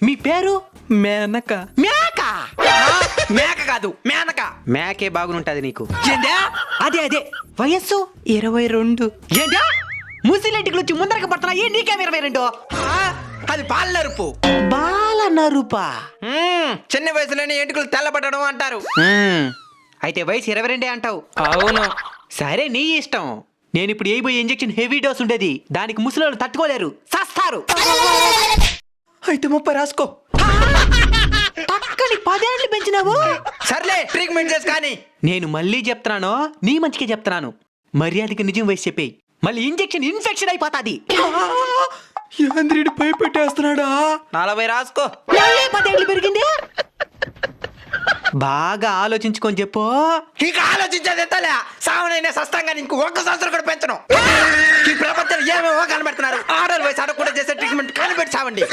మీ పేరు? మేనక. మేక మేక కాదు మేనక. మేకే బాగుంటది నీకు. ఏందా? అదే వయస్సు 22. ఏందా? ముసిలింటికి వచ్చి ముందరకి పడుతున్నా ఏ నీకేం 22? అది పాల నరుపు. బాల నరుపా? చిన్న వయసులోనే ఎంటుకలు తెల్లబడడం అంటారు. అయితే వయసు 22 అంటావు. అవును. సరే నీ ఇష్టం. నేను ఇప్పుడు వేయబోయే ఇంజెక్షన్ హెవీ డోస్ ఉండేది. దానికి ముసలోళ్ళు తట్టుకోలేరు, సస్తారు. అయితే 30 రాసుకో. పక్కని 10 ఏళ్ళు పెంచినావు. సర్లే ట్రీట్మెంట్ చేసి కానీ. నేను మళ్ళీ చెప్తున్నాను, నీ మంచికే చెప్తున్నాను. మర్యాదకి నిజం వయసు చెప్పేయి, మళ్ళీ ఇంజెక్షన్ ఇన్ఫెక్షన్ అయిపోతాది. యాంద్రుడు భయపెట్టేస్తున్నాడా? 40 రాసుకో. మళ్ళీ 10 ఏళ్ళు పెరిగింది. బాగా ఆలోచించుకొని చెప్పు. ఇక ఆలోచించేది ఎత్తలే. సావనైనా సస్తంగా నీకు 1 సంవత్సరం కూడా పెంచను. ఈ ప్రపంచంలో ఏమేమో కనబెడుతున్నారు. ఆర్డర్ వయసు అడగకుండా చేసే ట్రీట్మెంట్ కనిపెట్టి చావండి.